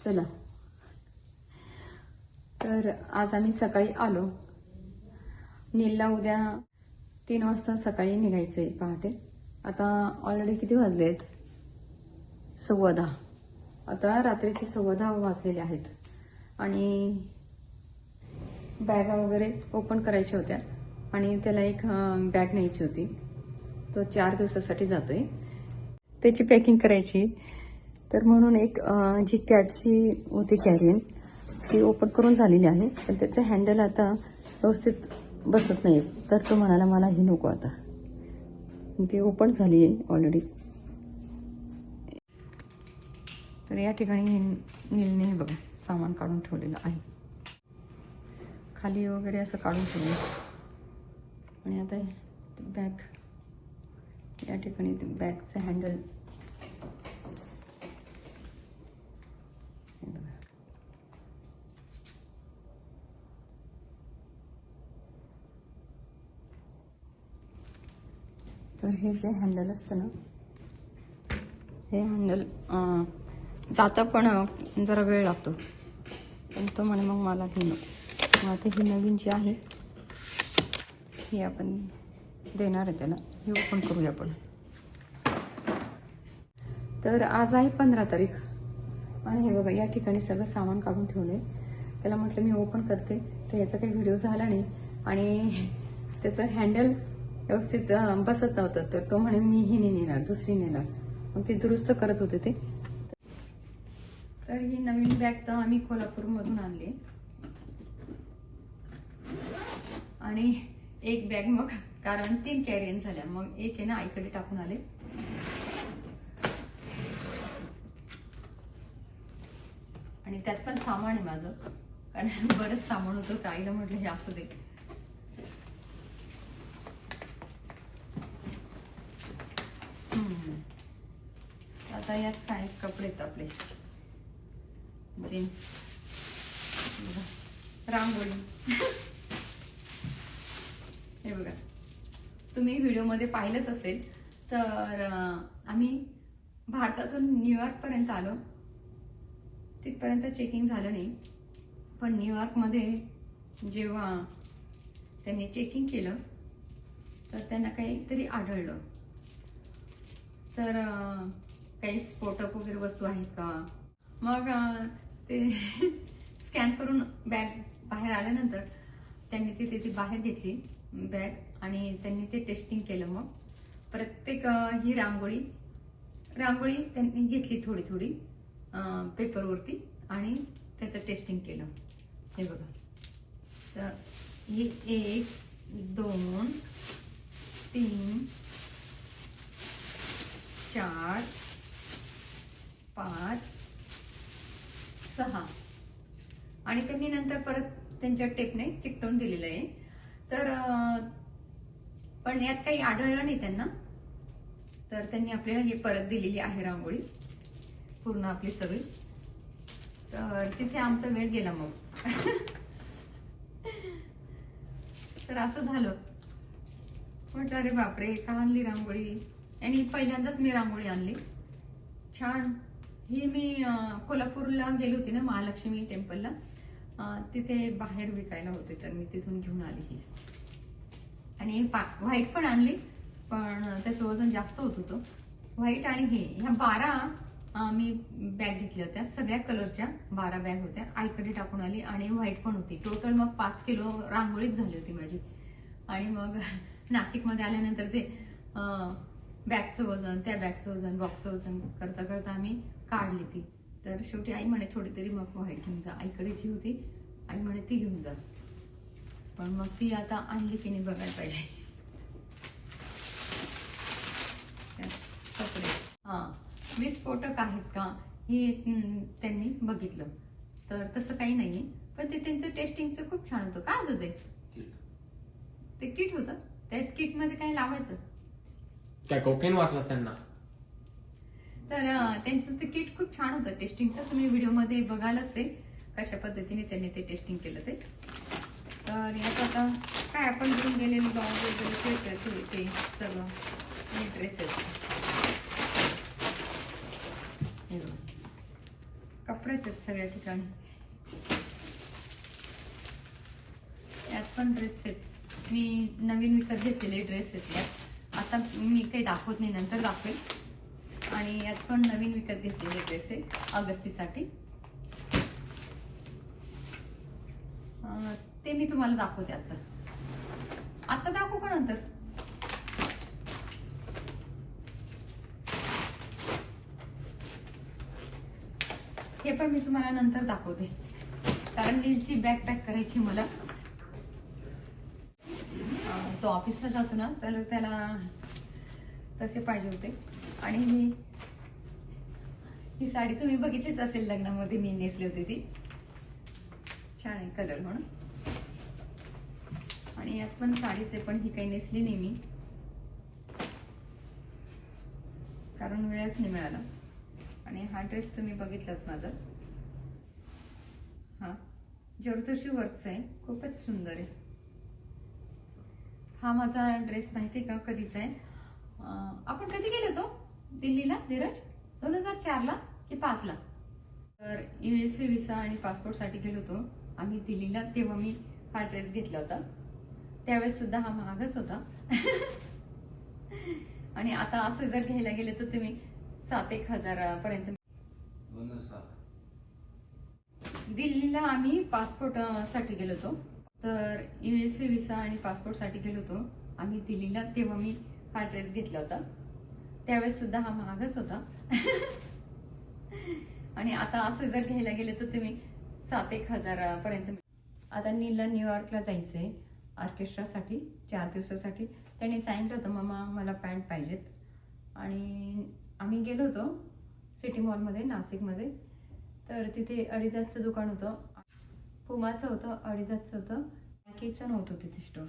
चला, तर आज आम्ही सकाळी आलो. नीलला उद्या 3 वाजता सकाळी निघायचंय पहाटे. आता ऑलरेडी किती वाजले आहेत? 10:15. आता रात्रीचे 10:15 वाजलेले आहेत आणि बॅगा वगैरे ओपन करायच्या होत्या आणि त्याला एक बॅग न्यायची होती. तो 4 दिवसासाठी जातोय, त्याची पॅकिंग करायची. तर म्हणून एक जी कॅटची होती कॅरियन ती ओपन करून झालेली आहे, पण त्याचं हँडल आता व्यवस्थित बसत नाही. तर तो म्हणाला मला ही नको आता. ती ओपन झाली आहे ऑलरेडी. तर या ठिकाणी नीलने बघा सामान काढून ठेवलेलं आहे, खाली वगैरे असं काढून ठेवलं. आणि आता बॅग या ठिकाणी बॅगचं हँडल तर हे जे हँडल असतं ना, हे हँडल जातं पण जरा वेळ लागतो. पण तो म्हणे मग मला हे नको. मग आता ही नवीन जी आहे ही आपण देणार आहे त्याला. ही ओपन करूया आपण. तर आज आहे 15 तारीख आणि हे बघा या ठिकाणी सगळं सामान काढून ठेवले. त्याला म्हटलं मी ओपन करते, तर याचा काही व्हिडिओ झाला नाही आणि त्याचं हँडल व्यवस्थित बसत नव्हतं. तर तो म्हणे मी ही नाही नेणार, दुसरी नेणार. मग ती दुरुस्त करत होते ते. तर ही नवीन बॅग तर आम्ही कोल्हापूरमधून आणली आणि एक बॅग मग कारण 3 कॅरियन झाल्या, मग एक आहे ना आईकडे टाकून आले. आणि त्यात पण सामान आहे माझं, कारण बरंच सामान होतं. तर आईला म्हटलं हे असू दे. आता यात काय कपडे आहेत आपले, जीन्स, रांगोळी. हे बघा, तुम्ही व्हिडिओमध्ये पाहिलंच असेल. तर आम्ही भारतातून न्यूयॉर्क पर्यंत आलो. तिथपर्यंत चेकिंग झालं नाही, पण न्यूयॉर्कमध्ये जेव्हा त्यांनी चेकिंग केलं तर त्यांना काहीतरी आढळलं. तर काही स्फोटक वगैरे वस्तू आहेत का. मग ते स्कॅन करून बॅग बाहेर आल्यानंतर त्यांनी ती बाहेर घेतली बॅग आणि त्यांनी ते टेस्टिंग केलं. मग प्रत्येक ही रांगोळी त्यांनी घेतली थोडी थोडी पेपरवरती आणि त्याचं टेस्टिंग केलं. हे बघा, तर ही 1 2 3 4 5 6 आणि त्यांनी नंतर परत त्यांच्या टेपने चिकटवून दिलेलं आहे. तर पण यात काही आढळलं नाही त्यांना. तर त्यांनी आपल्याला ही परत दिलेली आहे रांगोळी पूर्ण आपली सगळी. तर तिथे आमचा वेळ गेला मग. तर असं झालं. म्हटलं अरे बापरे, का आणली रांगोळी. आणि पहिल्यांदाच मी रांगोळी आणली. छान. ही मी कोल्हापूरला गेली होती ना महालक्ष्मी टेम्पलला, तिथे बाहेर विकायला होते, तर मी तिथून घेऊन आली ही. आणि व्हाईट पण आणली, पण त्याचं वजन जास्त होत होतं. व्हाईट आणि ह्या 12 मी बॅग घेतल्या होत्या, सगळ्या कलरच्या 12 बॅग होत्या. आईकडे टाकून आली आणि व्हाईट पण होती. टोटल मग 5 किलो रांगोळीच झाली होती माझी. आणि मग नाशिकमध्ये आल्यानंतर ते बॅगचं वजन, त्या बॅगचं वजन, बॉक्सचं वजन करता करता आम्ही काढली ती. तर शेवटी आई म्हणे थोडी तरी मग व्हाईट घेऊन जा. आईकडे जी होती आई म्हणे ती घेऊन जा. पण मग ती आता आणली की नाही बघायला पाहिजे. कपडे विस्फोटक आहेत का हे त्यांनी बघितलं. तर तसं काही नाहीये, पण ते त्यांचं टेस्टिंगचं खूप छान होतं. काय होतं ते किट होतं. त्या किट मध्ये काय लावायचं, काय कोकेन वाचला त्यांना. तर त्यांचं ते किट खूप छान होतं टेस्टिंगचं. तुम्ही व्हिडिओमध्ये बघालच ते कशा पद्धतीने त्यांनी ते टेस्टिंग केलं ते. तर यात आता काय आपण घेऊन गेलेले ब्लाउज वगैरे ते सगळं हे ड्रेसेस. कपडेच आहेत सगळ्या ठिकाणी. यात पण ड्रेस आहेत. मी नवीन विकत घेतलेले ड्रेस आहेत यात. आता मी काही दाखवत नाही, नंतर दाखवेल. आणि यात पण नवीन विकत घेतलेले ड्रेस आहे अगस्तीसाठी. ते मी तुम्हाला दाखवते आता. आता दाखवू का नंतर? हे पण मी तुम्हाला नंतर दाखवते, कारण नीलची बॅग पॅक करायची मला. तो ऑफिसला जातो ना, तर त्याला तसे पाहिजे होते. आणि ही साडी तुम्ही बघितलीच असेल, लग्नामध्ये मी नेसली होती ती. छान आहे कलर म्हणून. आणि यात पण साडीच आहे, पण ही काही नेसली नाही मी, कारण वेळच नाही मिळाला. आणि हा ड्रेस तुम्ही बघितलाच माझा. हा जरदोशी वर्कचा आहे, खूपच सुंदर आहे. हा माझा ड्रेस माहिती का कधीचा आहे? आपण कधी गेलो होतो दिल्लीला धीरज? 2004 ला की 5 ला? तर USA व्हिसा आणि पासपोर्ट साठी गेलो होतो आम्ही दिल्लीला. तेव्हा मी हा ड्रेस घेतला होता. त्यावेळेस सुद्धा हा महागच होता. आणि आता असं जर घ्यायला गेले तर तुम्ही 7-1 हजारापर्यंत. दिल्लीला आम्ही पासपोर्ट साठी गेलो होतो. तर USA व्हिसा आणि पासपोर्ट साठी गेलो होतो आम्ही दिल्लीला. तेव्हा मी हा ड्रेस घेतला होता. त्यावेळेस सुद्धा हा महागच होता. आणि आता असं जर घ्यायला गेले तर तुम्ही 7-1 हजारापर्यंत. आता नीलला न्यूयॉर्कला जायचंय ऑर्केस्ट्रासाठी 4 दिवसासाठी. त्याने सांगितलं होतं मम्मा मला पॅन्ट पाहिजेत. आणि आम्ही गेलो होतो सिटी मॉलमध्ये नाशिकमध्ये. तर तिथे अडिदासचं दुकान होतं, पुमाचं होतं, अडिदासचं होतं, नायकीचं नव्हतं तिथे स्टोर.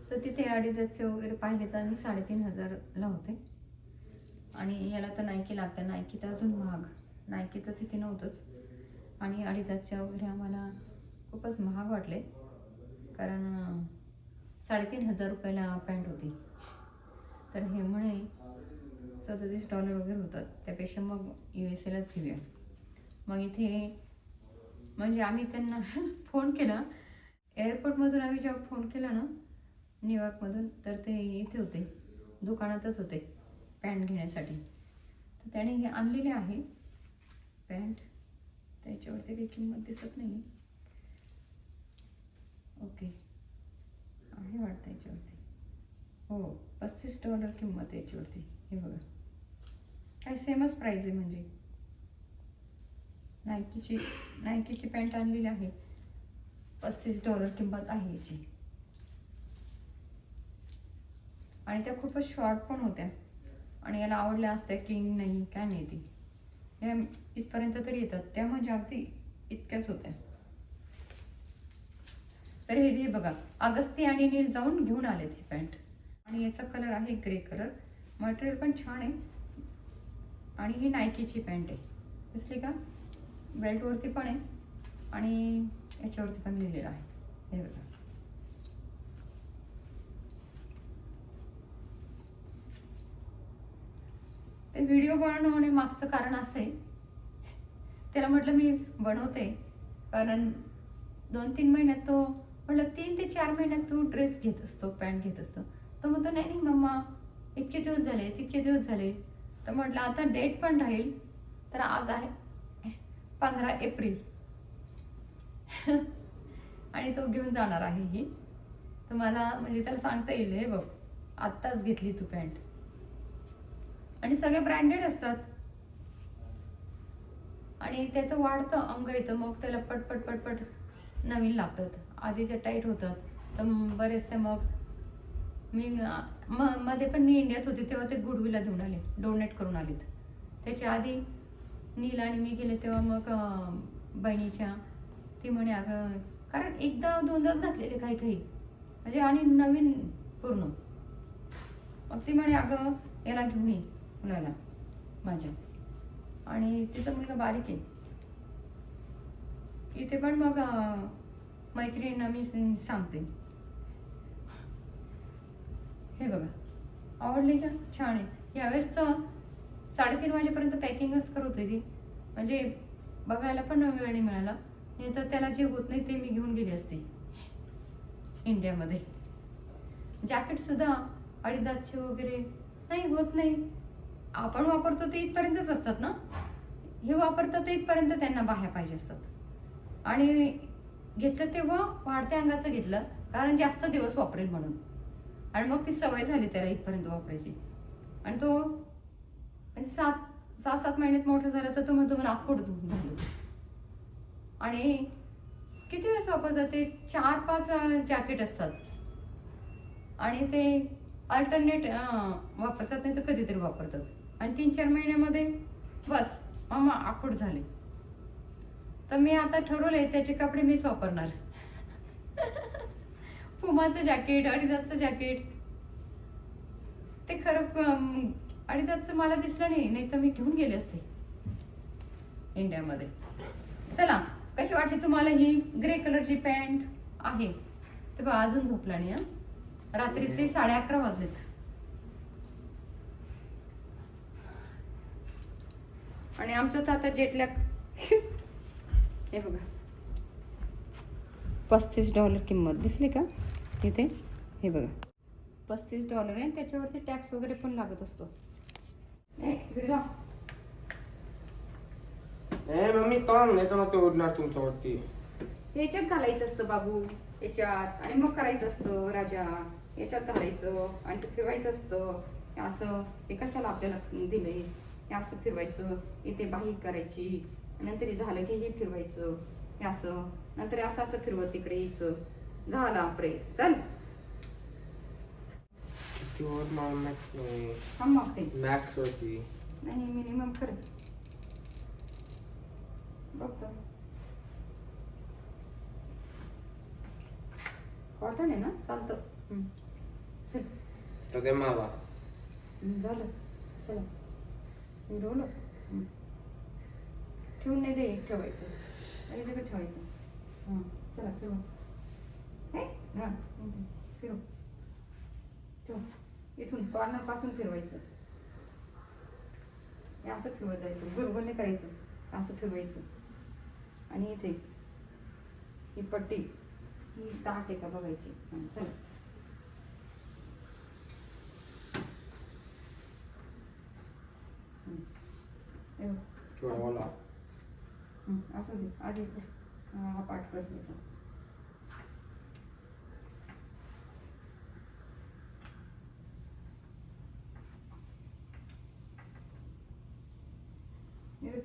तर तिथे अडिदासचे वगैरे पाहिले तर आम्ही 3,500ला होते. आणि याला तर नायकी लागतं, नायकी तर अजून महाग. नायकी तर तिथे नव्हतंच. आणि अडिदासच्या वगैरे आम्हाला खूपच महाग वाटले, कारण 3,500 रुपयाला पॅन्ट होती. तर हे म्हणे $37 वगैरे होतात, त्यापेक्षा मग USAलाच घेऊया. मग इथे म्हणजे आम्ही त्यांना फोन केला एअरपोर्टमधून. आम्ही जेव्हा फोन केला ना न्यूयॉर्कमधून, तर ते इथे होते, दुकानातच होते पॅन्ट घेण्यासाठी. तर त्याने हे आणलेले आहे पॅन्ट. त्याच्यावरती काही किंमत दिसत नाही. ओके आहे वाटतं याच्यावरती. हो $35 किंमत आहे याच्यावरती. हे बघा काय सेमच प्राईज आहे. म्हणजे नायकीची पॅन्ट आणलेली आहे, $35 किंमत आहे याची. आणि त्या खूपच शॉर्ट पण होत्या. आणि याला आवडल्या असत्या की नाही काय माहिती. या इथपर्यंत तरी येतात, त्या म्हणजे अगदी इतक्याच होत्या. तर हे बघा अगस्ती आणि नील जाऊन घेऊन आलेत ही पॅन्ट. आणि याचा कलर आहे ग्रे कलर. मटेरियल पण छान आहे. आणि ही नायकीची पॅन्ट आहे, दिसली का? बेल्टवरती पण आहे आणि याच्यावरती पण लिहिलेलं आहे. हे बघा ते व्हिडिओ बनवणे मागचं कारण असं आहे, त्याला म्हटलं मी बनवते, कारण 2-3 महिन्यात तो म्हटलं 3 ते 4 महिन्यात तू ड्रेस घेत असतो, पॅन्ट घेत असतो. तो म्हणतो नाही नाही मम्मा इतके दिवस झाले, तितके दिवस झाले. तर म्हटलं आता डेट पण राहील. तर आज आहे 15 एप्रिल. आणि तो घेऊन जाणार आहे ही. तर मला म्हणजे त्याला सांगता येईल हे बघ आत्ताच घेतली तू पॅन्ट. आणि सगळे ब्रँडेड असतात. आणि त्याचं वाढतं अंग येतं, मग त्याला पटपट पटपट नवीन लागतात. आधीचे टाईट होतात. तर बरेचसे मग मी मध्ये पण मी इंडियात होते तेव्हा ते गुडविला देऊन आले, डोनेट करून आलेत. त्याच्या आधी नील आणि मी गेले तेव्हा मग बहिणीच्या ती म्हणे अगं, कारण एकदा 2दाच घातलेले काही काही म्हणजे आणि नवीन पूर्ण. मग ती म्हणे अगं याला घेऊन ये मुलाला माझ्या. आणि तिचा मुलगा बारीक आहे. इथे पण मग मैत्रिणींना मी सांगते. हे बघा आवडली का? छान आहे. यावेळेस तर 3:30 वाजेपर्यंत पॅकिंगच करत होती ती. म्हणजे बघायला पण वेळ नाही मिळाला. नाही तर त्याला जे होत नाही ते मी घेऊन गेली असते इंडियामध्ये. जॅकेट सुद्धा अडिदासचे वगैरे नाही होत नाही. आपण वापरतो ते इथपर्यंतच असतात ना, हे वापरतात ते इथपर्यंत त्यांना बाह्या पाहिजे असतात. आणि घेतलं तेव्हा वाढत्या अंगाचं घेतलं, कारण जास्त दिवस वापरेल म्हणून. आणि मग ती सवय झाली त्याला इथपर्यंत वापरायची. आणि तो म्हणजे 6-7 महिन्यात मोठं झालं तर तो म्हणतो मला आखोड झालं. आणि किती वेळेस वापरतात ते, 4-5 जॅकेट असतात आणि ते अल्टरनेट वापरतात, नाही तर कधीतरी वापरतात. आणि 3-4 महिन्यामध्ये बस मामा आखूड झाले. तर मी आता ठरवलंय त्याचे कपडे मीच वापरणार. पुमाचं जॅकेट, अडिदासचं जॅकेट. ते खरं अडिदासचं मला दिसलं नाही तर मी घेऊन गेले असते इंडियामध्ये. चला, कशी वाटली तुम्हाला ही ग्रे कलरची पॅन्ट आहे? ते बघा अजून झोपला नाही. रात्रीचे 11:30 वाजलेत. आणि आमचं तर आता जेटलॅग. हे बघा $35 किंमत दिसली का इथे? हे बघा $35 आहे. त्याच्यावरती टॅक्स वगैरे पण लागत असतो. मम्मी काम नाही तर मग ते उडणार तुमच्यावरती. याच्यात घालायचं असतं बाबू, याच्यात. आणि मग करायचं असतं राजा, याच्यात घालायचं आणि ते फिरवायचं असतं. असं हे कशाला आपल्याला दिलंय, हे असं फिरवायचं, इथे बाही करायची, नंतर हे झालं की हे फिरवायचं, हे असं, नंतर असं असं फिरवत तिकडे यायचं. झाला प्रेस. चल मागते मॅक्स होती नाही, मिनिमम कर बघतो. कॉटन आहे ना, चालतं. चल तर ते मला झालं. चला रोल ठेवून नाही दे, ठेवायचं आणि सगळं ठेवायचं. हां चला फिरव. हां फिरव, ठेव. इथून कॉर्नर पासून फिरवायचं. हे असं फिरवत जायचं, बरोबर नाही करायचं, असं फिरवायचं. आणि इथे ही पट्टी, ही ताट आहे का बघायची. चला असं दे आधी. हा पाठ कर त्याचा.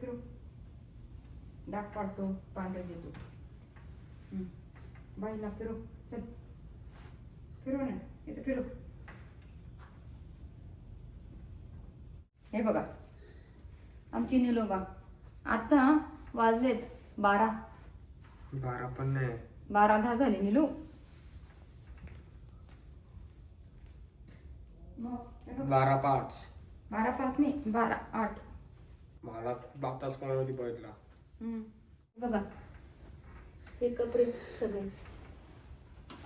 फिरू, डाग पाडतो, पांढरे देतो. बाईला फिरू. चल फिरू ना, इथे फिरू. हे बघा आमची निलोबा. आता वाजलेत 12 पण नाही, 12:10 झाले निलू. 12:05 12:05 नाही, 12:08. मला 12 फोनवरती बघितला. बघा हे कपडे सगळे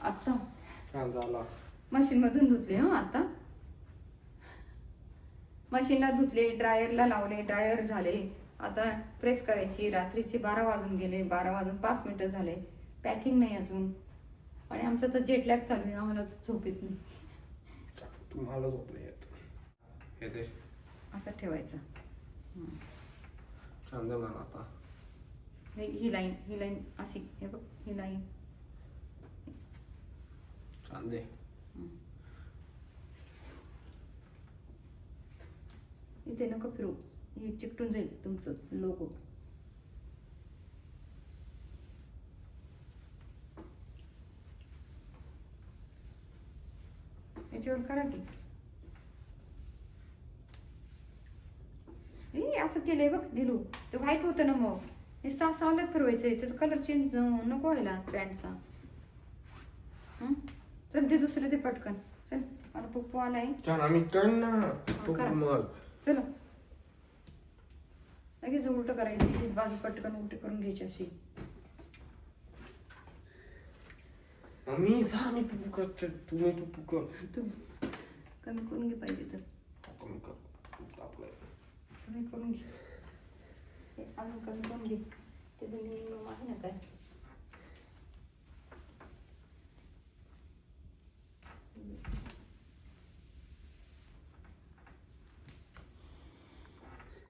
आता छान झाला. मशीन मधून धुतले. आता मशीनला धुतले, ड्रायरला लावले, ड्रायर झाले. आता प्रेस करायची. रात्रीचे 12 वाजून गेले, 12 वाजून 5 मिनिटं झाले. पॅकिंग नाही अजून. आणि आमचं तर जेटलॅग चालू आहे, आम्हाला झोप येत नाही. तुम्हाला झोप नाही येत. हे ते असं ठेवायचं. छान झाला. आता ही लाईन अशी, हे बघ ही लाईन छान दे. इथे नको फिरू, हे चिकटून जाईल तुमचं लोगो. याच्यावर करा की. असं केलंय बघ निलू, ते व्हाईट होतं ना, मग नुसतं असं आलं फिरवायचंय. त्याचा कलर चेंज नको व्हायला पॅन्टचा. चल ते दुसरं ते पटकन. चल मला पप्पू आलाय. चला लगेच उलट करायची, हीच बाजू पटकन उलटी करून घ्यायची अशी. मी पुप्पू करते, तुम्ही पुप्पू कर. तू कमी करून घे पाहिजे तर. कमी कर आपलं. कमी करून घे. हे अजून कमी करून घे. ते दोन्ही मग आहे ना काय.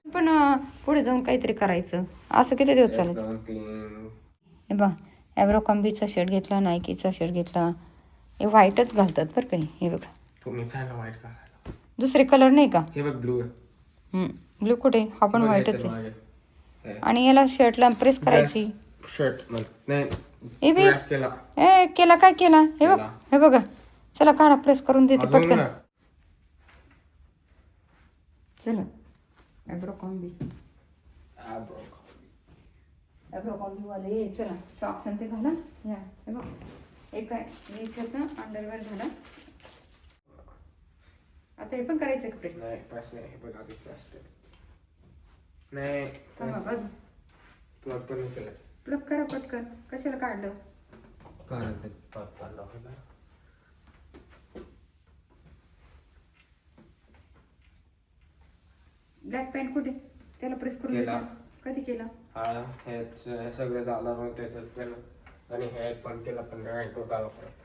पण पुढे जाऊन काहीतरी करायचं. असं किती दिवस चालायचं. 1 2 3 हे बा ॲब्रोकॉम्बीचा शर्ट घेतला, नायकीचा शर्ट घेतला. हे व्हाईटच घालतात बरं काही. हे बघा तुम्ही सांगा वाईट का दुसरे कलर नाही का. हे बघ ब्लू आहे. ब्लू कुठे हा पण बघ, व्हाईटच याच्या आहे. मागे. आणि याला शर्टला प्रेस करायची. शर्ट नाही हे बी press केला. ए केला काय केला हे बघ. केला. हे बघा चला काढा प्रेस करून देते अजून पटकन. ना. चला ॲब्रोकॉम्बी Abercrombie. ॲब्रोकॉम्बी वाले ये चला सॉक्स आणि ते घाला. या हे बघ एक काय याच्यात ना अंडरवेअर घाला. आता हे पण करायचं का प्रेस. नाही press नाही हे बघ आधीच press केलं. नाही थांबा press. बाजू प्लग पण नाही केलं. प्लग करा पटकन. कशाला काढलं. कारण ते पडताना होता. ब्लॅक पॅन्ट कुठे त्याला प्रेस करून केला. देता. कधी केला. हा हे सगळं झालं मग त्याचंच केलं आणि हे पण केलं पण नाही तो झाला परत.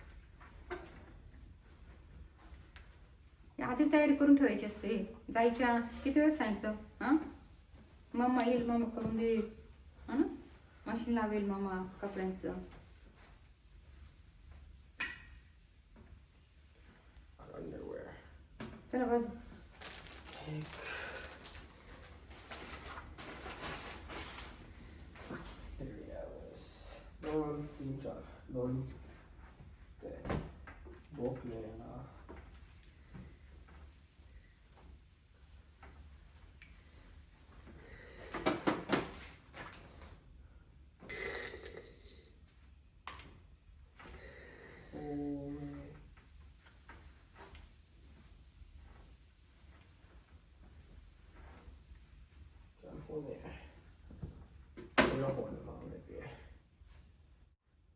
आधी तयारी करून ठेवायची असते. जायच्या किती वेळ सांगितलं हां. मम्मा येईल मामा करून देईल हा ना. मशीन लावेल मामा कपड्यांचं. Underwear. चला बाजू. दोन तीन चार दोन ते बोकले ना.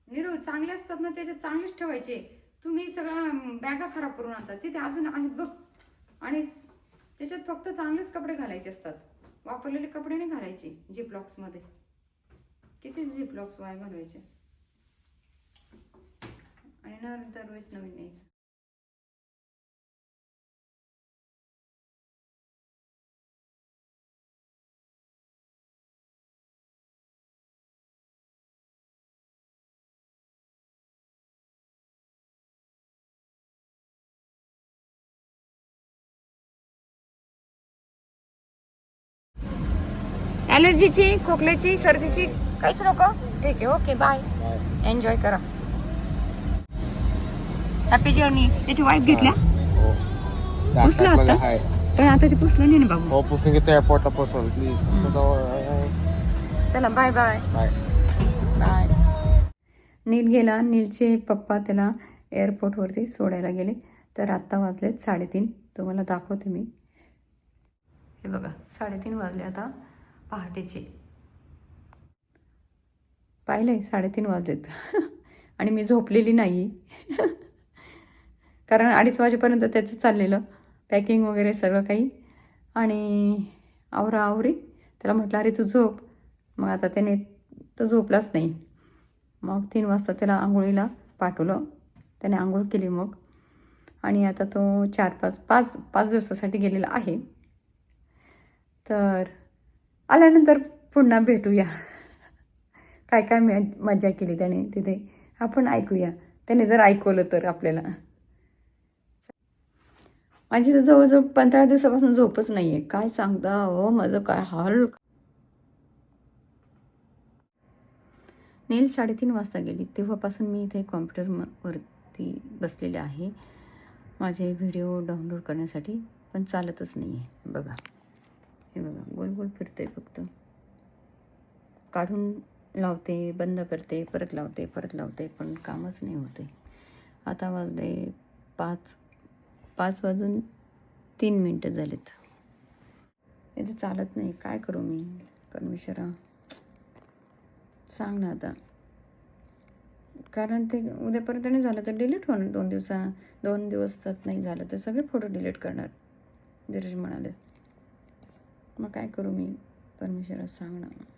निरू चांगले असतात ना त्याच्यात चांगलेच ठेवायचे. तुम्ही सगळं बॅगा खराब करून आणतात. तिथे अजून आहेत बघ. आणि त्याच्यात फक्त चांगलेच कपडे घालायचे असतात. वापरलेले कपडे नाही घालायचे झिपलॉक्स मध्ये. किती झिपलॉक्स वाया घालवायचे. आणि दरवेळेस नवीन न्यायचं. ॲलर्जीची खोकल्याची सर्दीची काहीच नको. ठीक आहे ओके बाय. एन्जॉय करा. Happy journey. त्याची वाईफ घेतल्या पुसला आता. पण आता ते पुसलं नाही ना बाबू. हो पुसून घेतो एअरपोर्टला पोहोचून प्लीज. चला बाय बाय बाय बाय. नील गेला. नीलचे पप्पा त्याला एअरपोर्टवरती सोडायला गेले. तर आत्ता वाजलेत 3:30. तुम्हाला दाखवते मी. हे बघा 3:30 वाजले आता पहाटेचे. पाहिलंय 3:30 वाजलेत. आणि मी झोपलेली नाही. कारण 2:30 वाजेपर्यंत त्याचं चाललेलं पॅकिंग वगैरे सगळं काही. आणि आवराआवरी त्याला म्हटलं अरे तू झोप. मग आता त्याने तो झोपलाच नाही. मग 3 वाजता त्याला आंघोळीला पाठवलं. त्याने आंघोळ केली मग. आणि आता तो 4-5 दिवसासाठी गेलेला आहे. तर आल्यानंतर पुन्हा भेटूया. काय काय मजा केली त्याने तिथे आपण ऐकूया. त्याने जर ऐकवलं तर आपल्याला. माझी तर जवळजवळ 15 दिवसापासून झोपच नाही आहे. काय सांगता हो माझं काय हाल. नील 3:30 वाजता गेली. तेव्हापासून मी इथे कॉम्प्युटरवरती बसलेले आहे माझे व्हिडिओ डाउनलोड करण्यासाठी. पण चालतच नाही आहे. बघा हे बघा गोल गोल फिरते फक्त. काढून लावते बंद करते परत लावते परत लावते पण कामच नाही होते. आता वाजले 5 वाजून 3 मिनटं झालेत. इथे चालत नाही. काय करू मी. परमेश्वरा सांग ना आता. कारण ते उद्यापर्यंत नाही झालं तर डिलीट होणार. 2 दिवसात नाही झालं तर सगळे फोटो डिलीट करणार धीरज म्हणाले. मग काय करू मी. परमेश्वरा सांग ना.